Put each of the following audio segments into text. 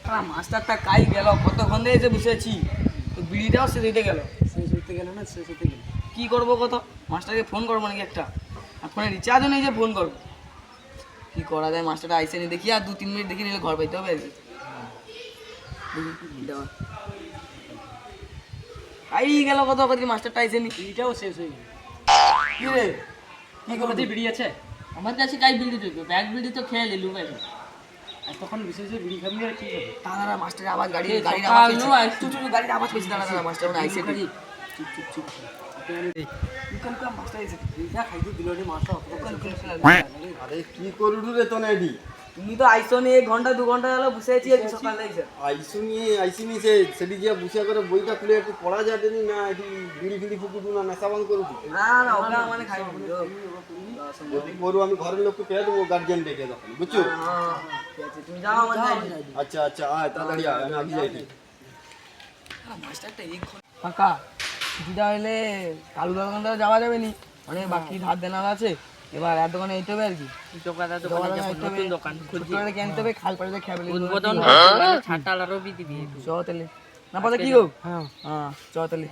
মাস্টারটা কাই গেল, কতক্ষণ দিয়ে এসে বসে আছি, তো বিড়িটাও শেষ হইতে গেল। শেষ হইতে গেল না, শেষ হইতে গেল। কি করবো কত, মাস্টারকে ফোন করবো নাকি একটা, আর ফোনে রিচার্জও নেই যে ফোন করবো। কি করা যায়, মাস্টারটা আইসে নি দেখি, আর 2-3 মিনিট দেখি নিলে ঘর পাইতে হবে আর কি। আই গেল কত কদিন, মাস্টারটা আইসে নি, বিড়িটাও শেষ হয়ে গেল। কি রে কি করতে বিড়ি আছে? আমার কাছে কাই বিড়ি চলবে, ব্যাগ বিড়ি তো খেয়ে নিলু ভাই। এতক্ষণ বিশেষ বিড়ি খাবি আর কি করবি? দাঁড়া, মাস্টারের আওয়াজ, গাড়ির এই গাড়ির সকাল আওয়াজ নয়, পেয়েছি। চুপ চুপ, গাড়ির আওয়াজ পেয়েছি, দাঁড়া দাঁড়া, মাস্টার মানে আইসে। চুপ চুপ চুপ। মাস্টার আইসে। বিড়িটা খাইতে দিল রে মাস্টার। আরে কি করলু রে তো নেডি? তুমি তো আইসো নি, 1 ঘন্টা 2 ঘন্টা হলো বসে আছি আর কি, সকালে আইসে। আইসিনি সে সেটি যে বুঝিয়া করে বইটা খুলে একটু পড়া যায়নি না, এটি বিড়ি ফিড়ি ফুকুটু না নেশা বান করু। না না, ওটা মানে খাইবো যদি করু আমি ঘরের লোককে পেয়ে দেবো, গার্জিয়ান ডেকে তখন, বুঝছো? ঠিক আছে, তুমি যাও, আমার যাই। আচ্ছা আচ্ছা, আয় তাড়াতাড়ি আয়, আমি আগে যাই। মাস্টারটা এই কাকা, ছুটিটা হইলে কালু দোকানটা যাওয়া যাবে নি, অনেক বাকি ধার দেনার আছে, এবার এর দোকানে যেতে হবে আর কি। দোকানদার দোকানে যাবো, নতুন দোকান খুঁজছি। ছোট্ট করে কিনতে হবে, খাল পাড়ে খেয়ে ফেলে উদ্বোধন ছাটাল আরো বিধি দিয়ে চ তাহলে, না পাতা কি গো? হ্যাঁ হ্যাঁ চ তাহলে,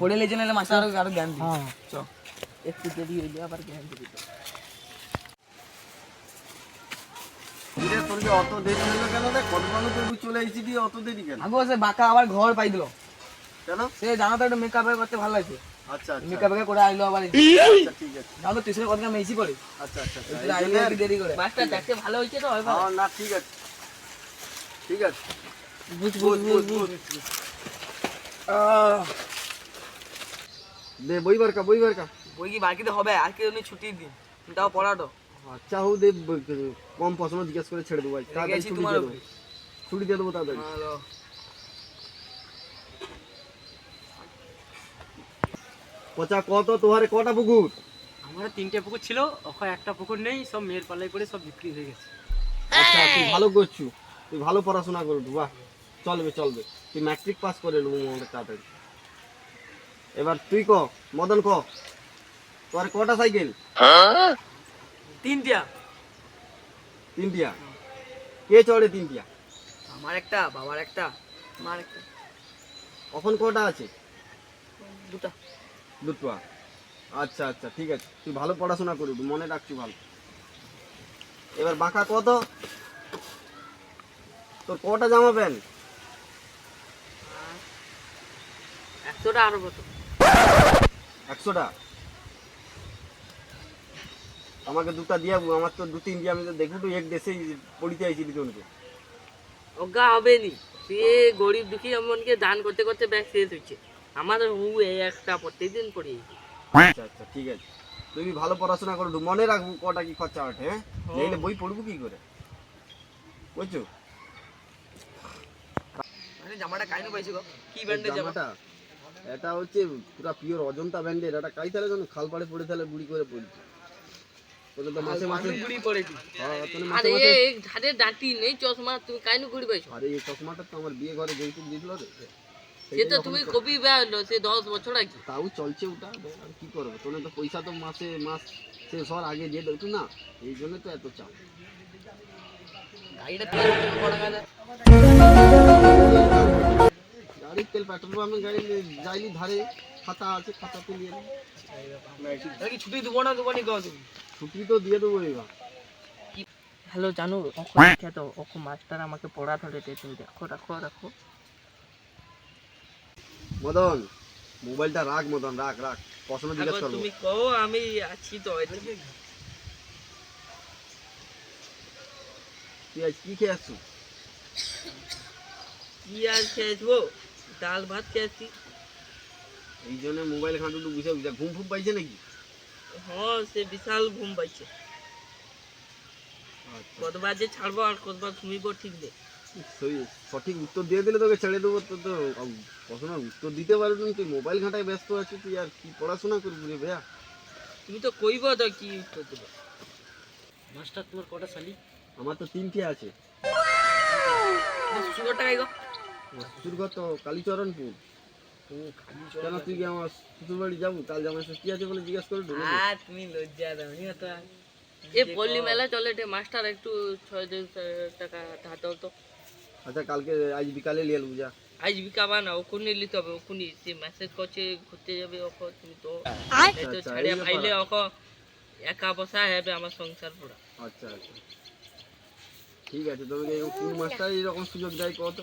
পড়ে লেগে নাহলে মাস্টার আরো জ্ঞান দিই। হ্যাঁ চ। একটু দেরি হইলে আবার জ্ঞান দিবি তো। কিরে তোর যে অত দেরি হলো কেন রে? কত মানুষ তুই চলে এসেছি দিয়ে অত দেরি কেন? আগো সে বাঁকা আবার ঘর পাই দিল, কেন? সে জানো তো একটু মেকআপ করতে ভালো লাগছে, আচ্ছা আচ্ছা মেকআপ করে আইলো আবার। আচ্ছা, ঠিক আছে। জানো তো টিউশনের কতটা মেসি পড়ে, আচ্ছা আচ্ছা আচ্ছা, এই আইলো জন্যে- একটু দেরি করে। মাস্টার দেখতে ভালো হয়েছে তো হয় হ্যাঁ, না ঠিক আছে ঠিক আছে। বুঝ বুঝ, বুঝ, বুঝ। দে বই বারকা বই বারকা। বই কি বাকিতে হবে, আর কি উনি ছুটির দিন, তাও পড়াটো আচ্ছা হো দে, কম পছন্দ জিজ্ঞেস করে ছেড়ে দেবো, তাড়াতাড়ি রেখেছি ছুটি তোমার দিয়ে দেবো, উপরে। ছুটি দিয়ে দেবো তাড়াতাড়ি। ভালো। পচা কত তোহারে কটা পুকুর? আমার 3টে পুকুর ছিল, ওখানে একটা পুকুর নেই, সব মেয়ের পাল্লাই করে সব বিক্রি হয়ে গেছে। আচ্ছা তুই ভালো করছু, তুই ভালো পড়াশোনা করবি, বাহ চলবে চলবে, তুই ম্যাট্রিক পাস করে নেবো আমাদের তাড়াতাড়ি। এবার তুই ক, মদন ক, তোর কটা সাইকেল? 3টা। 3টিয়া। কে চড়ে 3টিয়া? আমার একটা, বাবার একটা, মার একটা, এখন কটা আছে? 2টা। 2টা। আচ্ছা আচ্ছা ঠিক আছে, তুই ভালো পড়াশোনা করবি, মনে রাখছি ভালো। এবার বাঁকা কত? তোর কটা জামা প্যান্ট? 100টা আরো কত? 100টা। আমাকে 2টা দিয়া, আমার তো 2-3 দিয়ে, আমি তো দেখবো তো এক দেশেই পড়িতে আইছি দুজনকে। অজ্ঞা হবে নি, সে গরিব দুঃখী এমনকি দান করতে করতে ব্যাগ শেষ হচ্ছে। আমাদের এই একটা প্রত্যেকদিন পড়ি। আচ্ছা আচ্ছা ঠিক আছে, তুই ভালো পড়াশোনা করবি, মনে রাখবো কটা কি খরচা ওঠে, হ্যাঁ? নাইলে বই পড়বো কি করে, বুঝছো? মানে জামাটা কাইনো পাইছি গো, কি ব্যান্ডেজ জামা? জামাটা এটা হচ্ছে পুরা পিওর অজন্তা ব্র্যান্ডের, এটা কাই তাহলে জানো, খাল পাড়ে পড়ে তাহলে বুড়ি করে পড়ি, তোকে তো মাসে মাসে, গুড়ি পড়েছি। হ্যাঁ তোকে আরে মাসে মাসে। এই ধারে ডাঁটি নেই চশমা, তুমি কাইনু ঘুরি পাইছো? আরে এই চশমাটা তো আমার বিয়ে ঘরে যৌতুক দিয়েছিল রে, সে তো তুমি কবি বেড়ালো, সে 10 বছর আগে। তাও চলছে ওটা, আর কি করবো, তোনে তো পয়সা তো মাসে মাস শেষ হওয়ার আগে দিয়ে দেবো না, এই জন্য তো এত চাপ। গাড়িটা তেল পড়া গেছে। গাড়ির তেল পেট্রোল পাম্পে গাড়ি যাইনি, ধারে খাতা আছে, খাতাতে নিয়ে নেবো। তাহলে কি ছুটি দেবো না দেবো নি গো তুমি? ছুটি তো দিয়ে দেবো এবার। হ্যালো জানু, অখন খেত অখন মাস্টার আমাকে পড়া ধরেতে, তুমি দেখো রাখো রাখো। মদন মোবাইলটা রাখ, মদন রাখ রাখ, প্রশ্ন জিজ্ঞেস করবো। তুমি কও, আমি আছি তো। তুই আজ কি খেয়ে আসছু? কি আর খেয়েছো? ডাল ভাত খেয়েছি। এই জন্য মোবাইল ঘাঁটুটু বুঝে বুঝে ঘুম ফুম পাইছে নাকি? হ্যাঁ, সে বিশাল ঘুম পাইছে। আচ্ছা, কতবার যে ছাড়বো আর কতবার ঘুমিব ঠিক নেই। সঠিক উত্তর দিয়ে দিলে তোকে ছেড়ে দেবো, তো তো প্রশ্নের উত্তর দিতে পারবি না, তুই মোবাইল ঘাঁটায় ব্যস্ত আছিস, তুই আর কি পড়াশোনা করবি রে ভাইয়া? তুমি তো কইব তো কি উত্তর দেবো। মাস্টার তোমার কটা শালি? আমার তো 3টে আছে। শ্বশুর টাকাই গো। আমার শ্বশুর ঘর তো কালীচরণপুর। কেন তুই কি আমার শ্বশুর বাড়ি যাবো? কাল জামাই ষষ্ঠী আছে বলে জিজ্ঞাসা করে ঢুকে নি। আর তুমি লজ্জা দাও নি তো। এ পল্লী মেলা চলে, মাস্টার একটু 6,000 টাকা ধার দাও তো। আচ্ছা কালকে আজ বিকালে নিয়ে এলবো যা। আজ বিকাবা না, ওখানে নিতে হবে, ওখানে সে মেসেজ করছে ঘুরতে যাবে, ওখানে তুমি তো এই তো আচ্ছা, ছাড়িয়ে এই ব্যাপার। পাইলে ওখানে একা বসা হবে আমার সংসার পুরা। আচ্ছা আচ্ছা ঠিক আছে, তবে কোন মাস্টার এরকম সুযোগ দেয় কত?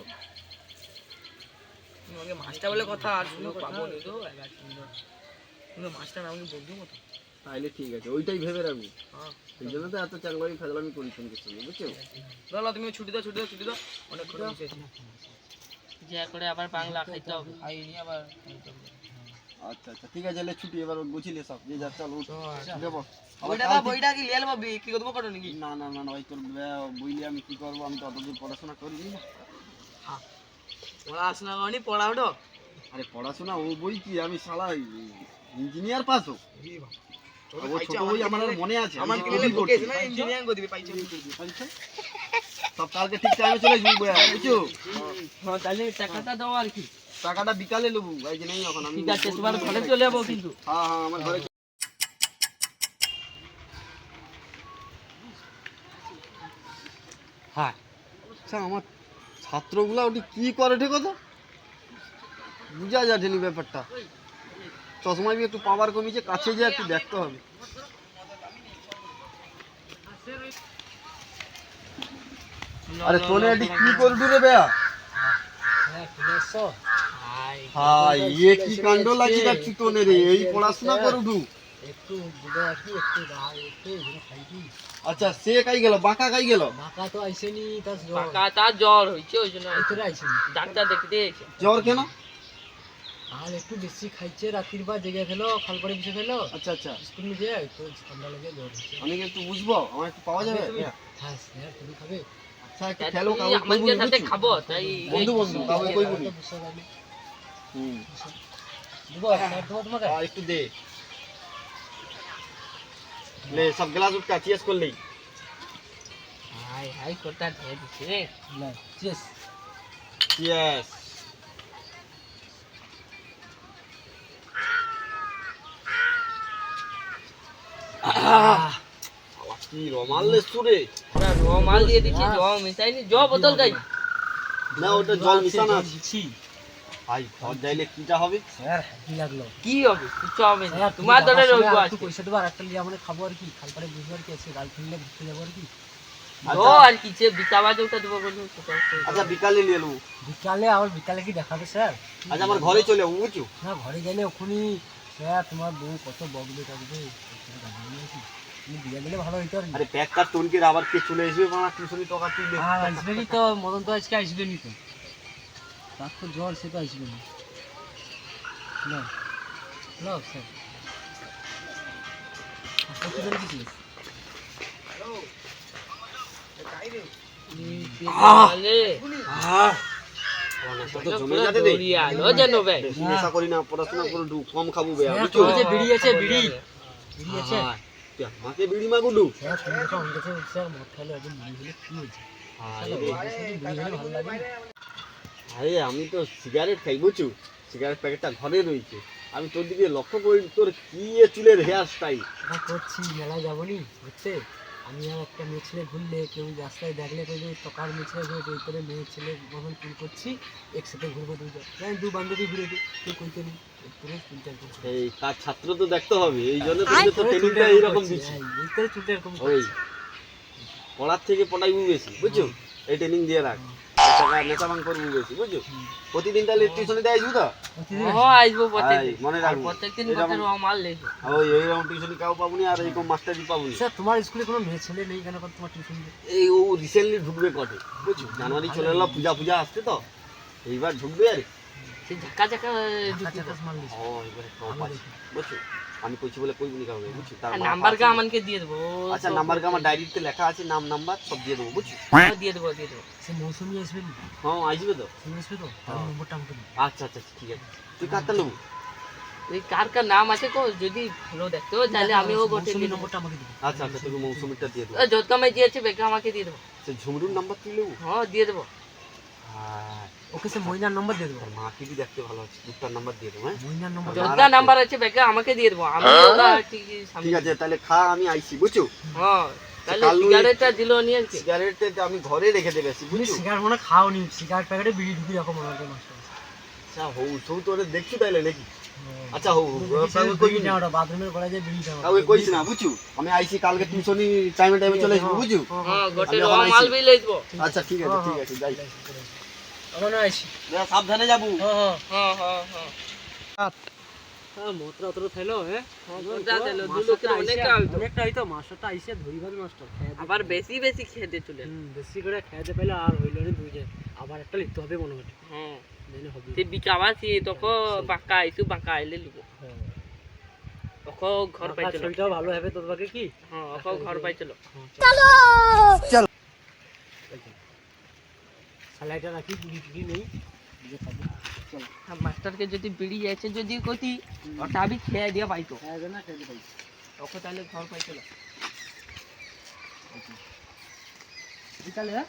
আমাকে মাস্টার বলে কথা আর সুযোগ পাবো নি তো কিন্তু মাস্টার আমাকে বন্ধু মতো। তাইলে ঠিক আছে, ওইটাই ভেবে রাখবো। হ্যাঁ এই জন্য তো এত চাংলামি ফাজলামি করি সঙ্গে সঙ্গে, বুঝছো? দাদা তুমি ছুটি দাও অনেকক্ষণ বসে আছি। যা করে আবার বাংলা খাইতে হবে। খাইনি আবার আচ্ছা আচ্ছা ঠিক আছে, এলে ছুটি এবার গুছিলে সব যে যা চল উঠ দেবো। বইটা কি লিয়ে নেবো কি করবো করো নাকি? না না না না ভাই, তোর বইলে আমি কি করবো, আমি তো অতদূর পড়াশোনা করিনি না। পড়াশোনা করি পড়া ওঠো। আরে পড়াশোনা ও বই কি, আমি শালা ইঞ্জিনিয়ার পাস ও ছোট বই আমার আর মনে আছে। আমার আমি কি কবি করছি। ইঞ্জিনিয়ারিং করে দিবি পাইছো? পাইছো? সব কালকে ঠিক টাইমে চলে আসবি বইয়া, বুঝছো? হ্যাঁ তাহলে টাকাটা দাও আর কি। টাকাটা বিকালে নেবো, এই যে নেই এখন আমি। ঠিক আছে, তোমার ঘরে চলে যাবো কিন্তু। হ্যাঁ হ্যাঁ আমার ঘরে। হ্যাঁ আচ্ছা, আমার ছাত্রগুলা ওটি কি করে ঠিক তো বুঝা যায়নি ব্যাপারটা। চশমা একটু পাওয়ার কমিছে, কাছে যে একটু দেখতে হবে। আরে তোনে এটি কি করবি রে বেয়া? হাই ইয়ে কি কাণ্ড লাগি যাচ্ছি তোনে রে, এই পড়াশোনা করুডু। আচ্ছা সে কাই গেল, বাঁকা কাই গেল? টাকা তার জ্বর হয়েছে, ওই জন্য ডাক্তার দেখতে এসেছে। জ্বর কেন? আর একটু বেশি খাইছে, রাত্রির বার জেগে ফেলো, খাল করে বসে ফেলো, আচ্ছা আচ্ছা স্কুল নিয়ে যায় তো ঠান্ডা লেগে জ্বর হচ্ছে। আমি কি একটু বুঝবো, আমার একটু পাওয়া যাবে? হ্যাঁ স্যার তুমি খাবে? আচ্ছা একটু খেলো, তুমি আমাদের সাথে খাবো তাই বন্ধু বন্ধু কাউকে কই বলি। বুঝতে পারলি? হুম দিব স্যার দেবো তোমাকে? একটু দে ले सब गिलास उठ का चीज कर ले। হাই হাই কোটা দিয়ে দিছে। না চেস यस কি রমাল লে সুরে পুরা রমাল দিয়ে দিছে, জল মিশাইনি, জল বোতল গাই না ওটা জল মিশানো আছে। ভাই ঘর যাইলে কিটা হবে? স্যার কি লাগলো? কি হবে, কিছু হবে না, তোমার দরে রইব একটু আছে। পয়সা দেবো, আর একটা লিয়ে আমরা খাবো আর কি, খাল পাড়ে বুঝবো আর কি, আছে গাল ফেললে ঘুরতে যাবো আর কি। ও আর কি যে বিকাবা যেটা দেবো বলুন। আচ্ছা বিকালে নিয়ে নেবো। বিকালে আবার বিকালে কি দেখাবে স্যার? আচ্ছা আমার ঘরে চলে যাবো, বুঝছো? না ঘরে গেলে ওখানে স্যার তোমার বউ কত বকবে টাকবে, তুমি দিয়ে দিলে ভালো হইতো আর কি। আরে ব্যাগ কার টনকে আবার কে চলে আসবে, মানে টিউশনি টাকা তুলবে। আর আসবেনি তো, মদন তো আজকে আসবেনি তো, তার তো জ্বর, সে তো আসবেনি। না না স্যার কতজন কিছু আলে তো জমে যাবে রে। দড়িয়া লো জানো ভাই, বেশি নেশা করি না, পড়াশোনা করে কম খাবো বে, বুঝছো? ওই যে বিড়ি আছে, বিড়ি বিড়ি আছে হ্যাঁ, তুই আমাকে বিড়ি মাগুলু। স্যার, তুমি তো আমাকে কাছে স্যার মদ খাইলে একদম বিড়ি হলে কি হয়েছে? বিড়ি হলে ভালো লাগে না? আরে আমি তো সিগারেট খাই, বুঝছো? সিগারেট প্যাকেটটা ঘরে রয়েছে, আমি তোর দিকে লক্ষ্য করি, তোর কি এ চুলের হেয়ার স্টাইল। আমরা করছি মেলায় যাবো নি ঘুরতে, আমি আর একটা মেয়ে ছেলে ঘুরলে কেউ রাস্তায় দেখলে কেউ টকার মেয়ে ছেলে ঘুরে করে মেয়ে ছেলে যখন চুল করছি একসাথে ঘুরবো দুজন, দু বান্ধবী ঘুরে দিই, কেউ কইতে নি পুরো চুলটা করছি। এই তার ছাত্র তো দেখতে হবে, এই জন্য তোকে তো ট্রেনিংটা এইরকম দিচ্ছি। এই করে চুলটা এরকম ওই করছি। পড়ার থেকে পড়াইবু বেশি, বুঝছো? এই ট্রেনিং দিয়ে রাখ, নেশা ভাঙ করবো বেশি, বুঝছো? প্রতিদিন তাহলে টিউশনে দিয়ে আসবো তো? প্রতিদিন ও আসবো প্রত্যেকদিন, আয়, মনে আর রাখবো। প্রত্যেকদিন এরকম- কত রমাল লেখো। ওই এইরকম টিউশনি কাউ পাবো না, আর এইরকম মাস্টারই পাবো না। স্যার তোমার স্কুলে কোনো মেয়ে ছেলে নেই কেন তোমার টিউশন? এই ও রিসেন্টলি ঢুকবে কটে, বুঝছো? জানুয়ারি চলে এলো, পূজা পূজা আসছে তো, এইবার ঢুকবে। আর সে ঝাঁকা ঝাঁকা চাকাস মারলি ও এবারে টপ আছে, বুঝছো? আমি কইছি বলে কইবি না কাউকে, বুঝছো? তার মা নাম্বার পাশে- গা আমাকে দিয়ে দেবো। আচ্ছা নাম্বার আমার ডায়েরিতে লেখা আছে, নাম নাম্বার সব দিয়ে দেবো, বুঝছো? দিয়ে দেবো দিয়ে দেবো। সে মৌসুমি আসবে না? হ্যাঁ আসবে তো। তুমি আসবে তো? তার নম্বরটা আমাকে দিন। আচ্ছা আচ্ছা ঠিক আছে, তুই কাটতে নেবো। ওই কার কার নাম আছে কো, যদি ভালো দেখতে হয় তাহলে আমি ও গোটে মৌসুমি নম্বরটা আমাকে দিন। আচ্ছা আচ্ছা তোকে মৌসুমিটা দিয়ে দেবো। যত সময় দিয়েছে বেকা আমাকে দিয়ে দেবো। সে ঝুমরুর নাম্বার তুই নেবো। হ্যাঁ দিয়ে দেবো। হ্যাঁ ওকে সে মইনার নম্বর দিয়ে দেবো। তোর মা কি দেখতে ভালো আছে, দুটার নাম্বার দিয়ে দেবো। হ্যাঁ মইনার নম্বর যত- যত নাম্বার আছে বেকা আমাকে দিয়ে দেবো, আমি ওটা ঠিক সামনে। ঠিক আছে তাহলে খা, আমি আইছি, বুঝছো? হ্যাঁ তাহলে কালু সিগারেটটা দিল নিয়ে আজকে সিগারেটটা আমি ঘরে রেখে দেবে তুমি বুঝছো? সিগারেট মনে খাওনি, সিগারেট প্যাকেটে বিড়ি ঢুকি রাখো মনে হয় মাস্টার। আচ্ছা হৌ সৌ তোরে দেখছু তাইলে নাকি? আচ্ছা হৌ বাথরুমের ঘরে যে বিড়ি টাঙা ওই কইছ না বুঝছো? আমি আইছি কালকে টিউশনি টাইমে চলে আসবো বুঝছো? হ্যাঁ গোটে আমি র এখন মাল আইছি। বিল লইব। আচ্ছা ঠিক আছে যাই। আমার আইছি। সাবধানে যাবো। হ্যাঁ হ্যাঁ হ্যাঁ হ্যাঁ মতরা অতটা থাইলো হ্যাঁ যা দিল দু লোকের অনেকটা হইতো। অনেকটা হইতো মাস্টারটা আইসে ধরিবার মাস্টার আবার বেশি বেশি খেতে চলে। বেশি করে খেতে পাইলে আর হইল না দুইজন আবার একটা লিখতে হবে মনে হয় হ্যাঁ জানি হবে সে বিকাবাসি তখন বাঁকা আইসু বাঁকা আইলে লিব। ওখো ঘর পাইছিল। শরীরটাও ভালো হবে তোর বাকি কি হ্যাঁ ওখো ঘর পাইছিল। স্যালাইটা রাখি বিড়ি টিড়ি নেই মাস্টারকে যদি বিড়ি আছে যদি কতি ওটা আমি খেয়ে দিয়ে পাইতো খাইবে না খেতে পাই ওখো তাহলে ঘর পাইছিল। বিকালে হ্যাঁ